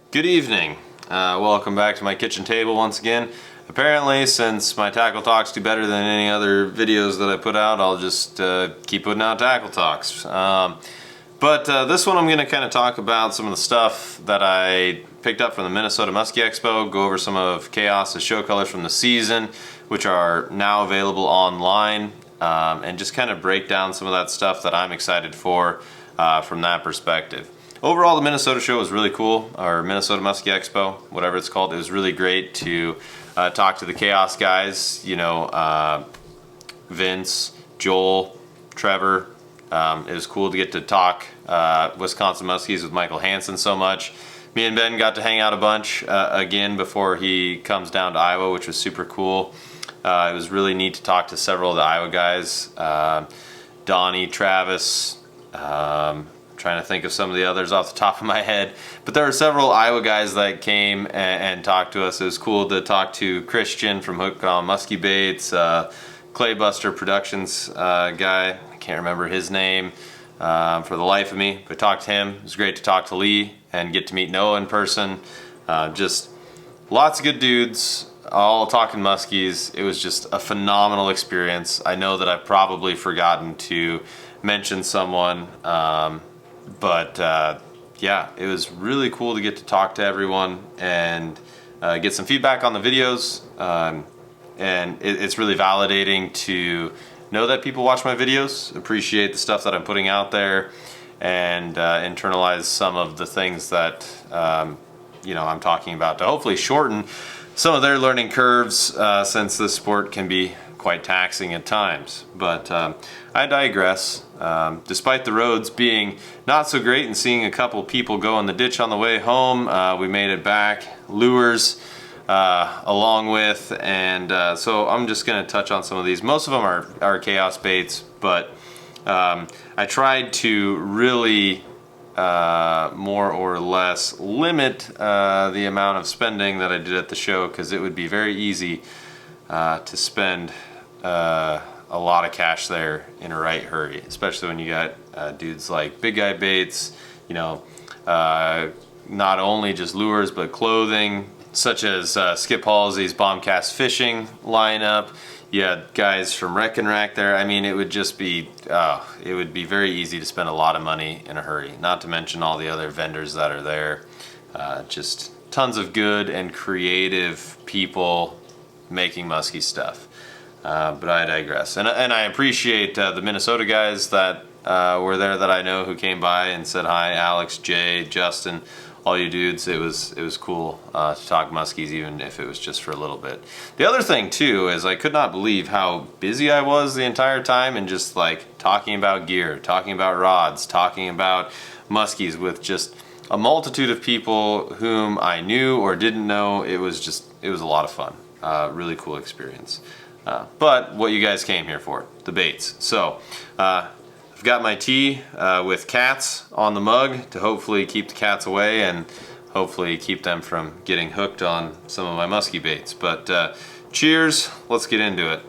Good evening. Welcome back to my kitchen table once again. Apparently, since my tackle talks do better than any other videos that I put out, I'll just keep putting out tackle talks. But this one I'm going to kind of talk about some of the stuff that I picked up from the Minnesota Musky Expo, go over some of Chaos's show colors from the season, which are now available online, and just kind of break down some of that stuff that I'm excited for from that perspective. Overall, the Minnesota show was really cool, or Minnesota Musky Expo, whatever it's called. It was really great to talk to the Chaos guys, you know, Vince, Joel, Trevor. It was cool to get to talk Wisconsin Muskies with Michael Hansen so much. Me and Ben got to hang out a bunch again before he comes down to Iowa, which was super cool. It was really neat to talk to several of the Iowa guys, Donnie, Travis, trying to think of some of the others off the top of my head, but there were several Iowa guys that came and talked to us. It was cool to talk to Christian from Hook on Musky Baits, Claybuster Productions guy, I can't remember his name for the life of me, but talked to him. It was great to talk to Lee and get to meet Noah in person. Just lots of good dudes, all talking muskies. It was just a phenomenal experience. I know that I've probably forgotten to mention someone, but yeah, it was really cool to get to talk to everyone and get some feedback on the videos, and it's really validating to know that people watch my videos, appreciate the stuff that I'm putting out there, and internalize some of the things that you know, I'm talking about to hopefully shorten some of their learning curves, since this sport can be quite taxing at times. But I digress. Despite the roads being not so great and seeing a couple people go in the ditch on the way home, we made it back. Lures along with, and so I'm just going to touch on some of these. Most of them are Chaos baits, but I tried to really more or less limit the amount of spending that I did at the show, because it would be very easy to spend a lot of cash there in a right hurry, especially when you got dudes like Big Guy Baits, you know, not only just lures but clothing, such as Skip Halsey's Bombcast Fishing lineup. You had guys from Wreck and Rack there. I mean, it would just be, it would be very easy to spend a lot of money in a hurry, not to mention all the other vendors that are there. Just tons of good and creative people making musky stuff. But I digress. And I appreciate the Minnesota guys that were there that I know, who came by and said hi. Alex, Jay, Justin, all you dudes. It was cool to talk muskies, even if it was just for a little bit. The other thing too is I could not believe how busy I was the entire time, and just like talking about gear, talking about rods, talking about muskies with just a multitude of people whom I knew or didn't know. It was a lot of fun. Really cool experience. But what you guys came here for, the baits. So I've got my tea with cats on the mug to hopefully keep the cats away and hopefully keep them from getting hooked on some of my musky baits. But cheers, let's get into it.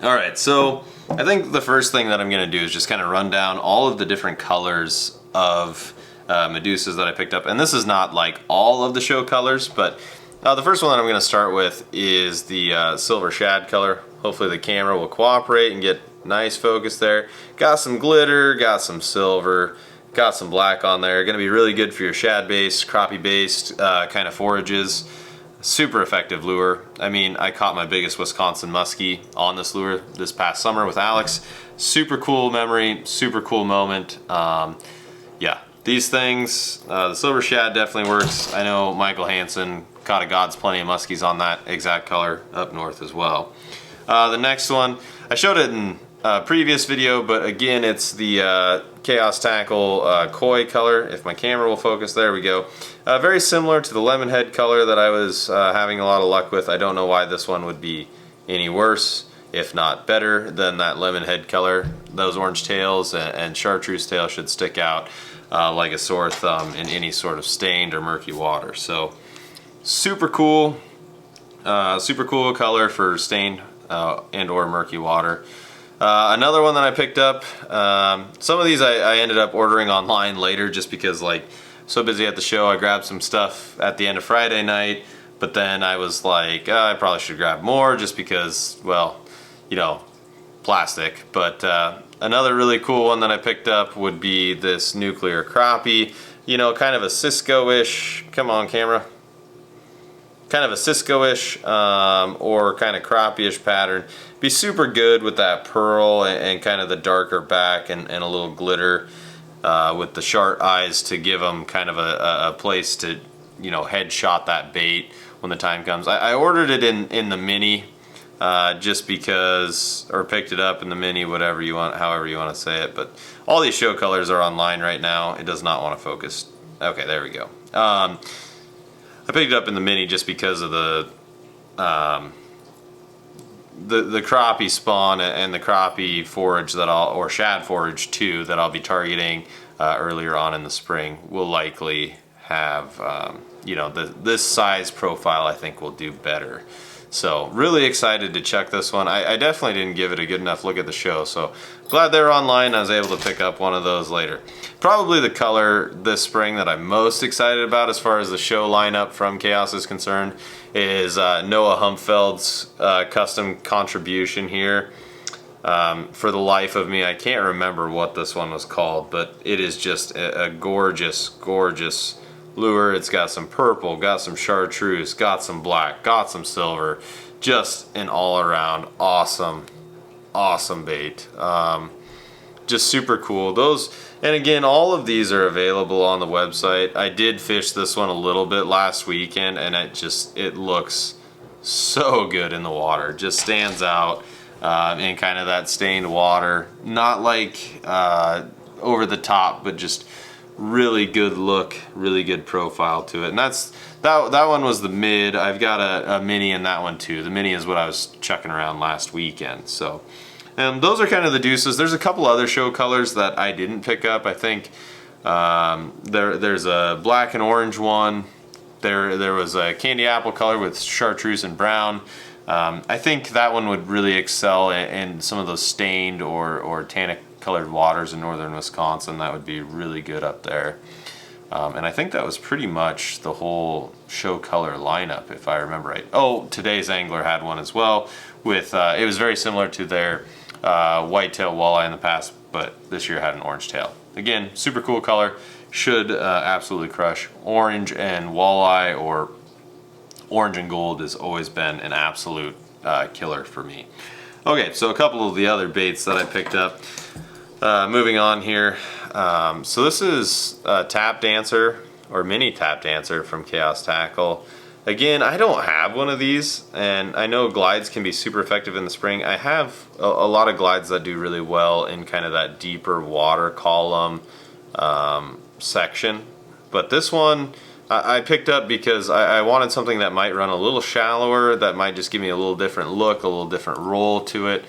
All right, so I think the first thing that I'm gonna do is just kind of run down all of the different colors of Medusas that I picked up. And this is not like all of the show colors, but the first one that I'm going to start with is the silver shad color. Hopefully the camera will cooperate and get nice focus there. Got some glitter, got some silver, got some black on there. Going to be really good for your shad based, crappie based kind of forages. Super effective lure. I mean, I caught my biggest Wisconsin muskie on this lure this past summer with Alex. Super cool memory, super cool moment. Yeah, these things, the silver shad definitely works. I know Michael Hansen caught a God's plenty of muskies on that exact color up north as well. The next one, I showed it in a previous video, but again, it's the Chaos Tackle koi color. If my camera will focus, there we go. Very similar to the lemon head color that I was having a lot of luck with. I don't know why this one would be any worse, if not better, than that lemon head color. Those orange tails and chartreuse tail should stick out like a sore thumb in any sort of stained or murky water. So super cool color for stained and or murky water. Another one that I picked up, some of these I ended up ordering online later just because like so busy at the show, I grabbed some stuff at the end of Friday night, but then I was like, I probably should grab more just because, well, you know, plastic. But another really cool one that I picked up would be this nuclear crappie. You know, kind of a Cisco-ish, come on camera, kind of a Cisco-ish or kind of crappie-ish pattern. Be super good with that pearl and kind of the darker back and a little glitter with the sharp eyes to give them kind of a place to, you know, headshot that bait when the time comes. I ordered it in the mini just because, or picked it up in the mini, whatever you want, however you want to say it. But all these show colors are online right now. It does not want to focus. Okay, there we go. I picked it up in the mini just because of the crappie spawn and the crappie forage that or shad forage too, that I'll be targeting earlier on in the spring will likely have, you know, this size profile I think will do better. So really excited to check this one. I definitely didn't give it a good enough look at the show, so glad they were online. I was able to pick up one of those later. Probably the color this spring that I'm most excited about as far as the show lineup from Chaos is concerned is Noah Humpfeld's custom contribution here. For the life of me, I can't remember what this one was called, but it is just a gorgeous, gorgeous lure. It's got some purple, got some chartreuse, got some black, got some silver. Just an all-around awesome bait. Just super cool. Those, and again, all of these are available on the website. I did fish this one a little bit last weekend, and it looks so good in the water. Just stands out in kind of that stained water. Not like over the top, but just really good look, really good profile to it. And that one was the mid. I've got a mini in that one too. The mini is what I was chucking around last weekend. So those are kind of the deuces. There's a couple other show colors that I didn't pick up. I think there's a black and orange one. There was a candy apple color with chartreuse and brown. I think that one would really excel in some of those stained or tannic colored waters in northern Wisconsin. That would be really good up there. And I think that was pretty much the whole show color lineup, if I remember right. Oh, today's angler had one as well with, it was very similar to their whitetail walleye in the past, but this year had an orange tail. Again, super cool color, should absolutely crush. Orange and walleye or orange and gold has always been an absolute killer for me. Okay, so a couple of the other baits that I picked up. Moving on here, so this is a tap dancer or mini tap dancer from Chaos Tackle. Again, I don't have one of these, and I know glides can be super effective in the spring. I have a lot of glides that do really well in kind of that deeper water column section, but this one I picked up because I wanted something that might run a little shallower, that might just give me a little different look, a little different roll to it.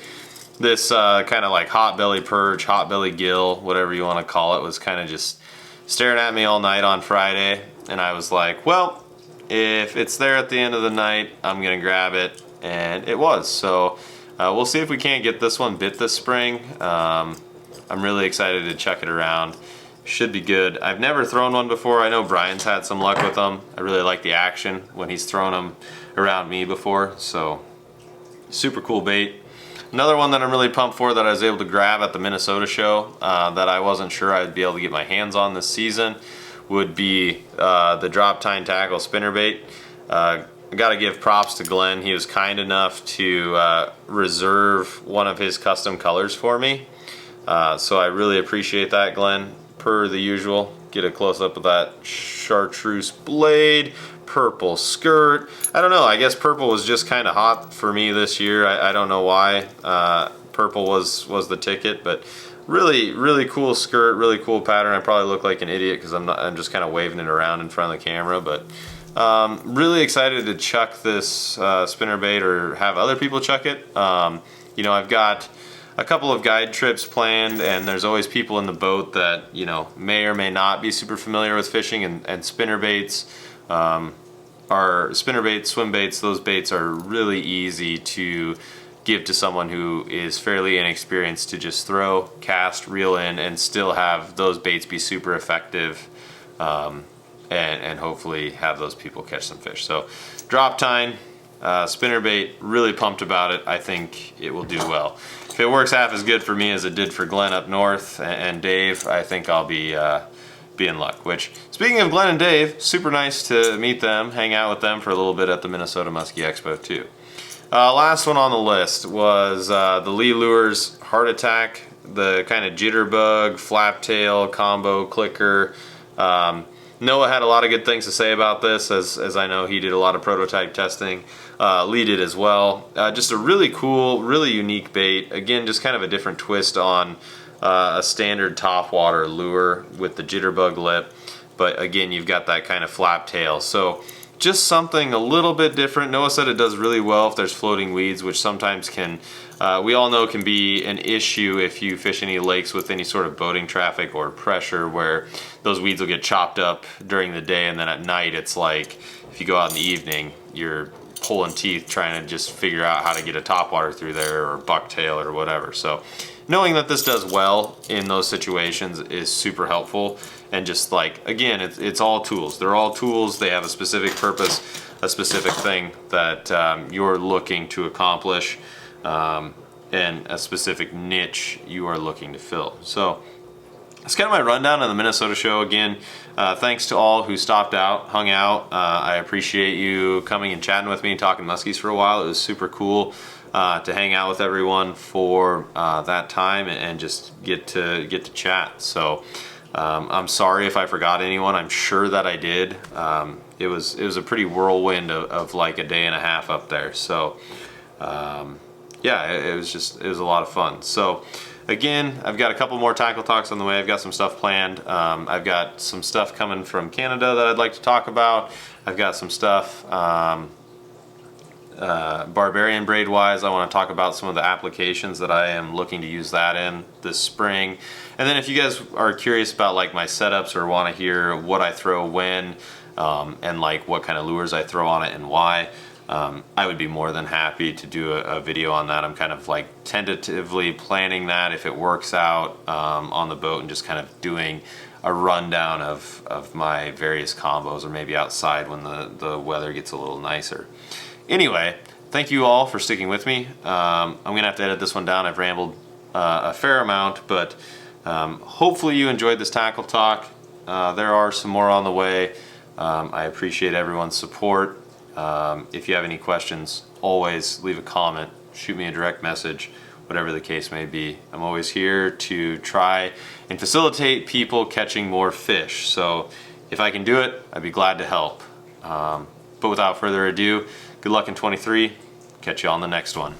This kind of like hot belly perch, hot belly gill, whatever you want to call it, was kind of just staring at me all night on Friday, and I was like, well, if it's there at the end of the night, I'm gonna grab it, and it was. So we'll see if we can't get this one bit this spring. I'm really excited to check it around. Should be good. I've never thrown one before. I know Brian's had some luck with them. I really like the action when he's thrown them around me before, so super cool bait. Another one that I'm really pumped for that I was able to grab at the Minnesota show that I wasn't sure I'd be able to get my hands on this season would be the drop tine tackle spinnerbait. I gotta give props to Glenn. He was kind enough to reserve one of his custom colors for me. So I really appreciate that, Glenn. Per the usual, get a close-up of that chartreuse blade, purple skirt. I don't know, I guess purple was just kind of hot for me this year. I don't know why purple was the ticket, but really cool skirt, really cool pattern. I probably look like an idiot because I'm just kind of waving it around in front of the camera, but really excited to chuck this spinnerbait or have other people chuck it. You know, I've got a couple of guide trips planned, and there's always people in the boat that, you know, may or may not be super familiar with fishing, and spinnerbaits are spinnerbaits, swim baits. Those baits are really easy to give to someone who is fairly inexperienced to just throw, cast, reel in, and still have those baits be super effective and hopefully have those people catch some fish. So drop tine, spinnerbait, really pumped about it. I think it will do well. If it works half as good for me as it did for Glenn up north and Dave, I think I'll be in luck. Which, speaking of Glenn and Dave, super nice to meet them, hang out with them for a little bit at the Minnesota Musky Expo too. Last one on the list was the Lee Lures Heart Attack, the kind of jitterbug, flap tail, combo clicker. Noah had a lot of good things to say about this, as I know he did a lot of prototype testing. Lee did as well. Just a really cool, really unique bait. Again, just kind of a different twist on a standard topwater lure with the jitterbug lip. But again, you've got that kind of flap tail. So just something a little bit different. Noah said it does really well if there's floating weeds, which sometimes can, we all know can be an issue if you fish any lakes with any sort of boating traffic or pressure, where those weeds will get chopped up during the day, and then at night it's like, if you go out in the evening, you're pulling teeth trying to just figure out how to get a topwater through there, or bucktail or whatever. So knowing that this does well in those situations is super helpful. And just like, again, it's all tools. They're all tools. They have a specific purpose, a specific thing that you're looking to accomplish, and a specific niche you are looking to fill. So that's kind of my rundown of the Minnesota show. Again, thanks to all who stopped out, hung out. I appreciate you coming and chatting with me, talking muskies for a while. It was super cool to hang out with everyone for that time and just get to chat. So I'm sorry if I forgot anyone. I'm sure that I did. It was a pretty whirlwind of like a day and a half up there. So yeah, it was a lot of fun. So again, I've got a couple more tackle talks on the way. I've got some stuff planned. I've got some stuff coming from Canada that I'd like to talk about. I've got some stuff Barbarian Braid wise. I want to talk about some of the applications that I am looking to use that in this spring. And then if you guys are curious about like my setups or want to hear what I throw when, and like what kind of lures I throw on it and why, I would be more than happy to do a video on that. I'm kind of like tentatively planning that if it works out on the boat, and just kind of doing a rundown of my various combos, or maybe outside when the weather gets a little nicer. Anyway, thank you all for sticking with me. I'm gonna have to edit this one down. I've rambled a fair amount, but hopefully you enjoyed this tackle talk. There are some more on the way. I appreciate everyone's support. If you have any questions, always leave a comment, shoot me a direct message, whatever the case may be. I'm always here to try and facilitate people catching more fish. So if I can do it, I'd be glad to help. But without further ado, good luck in 23. Catch you on the next one.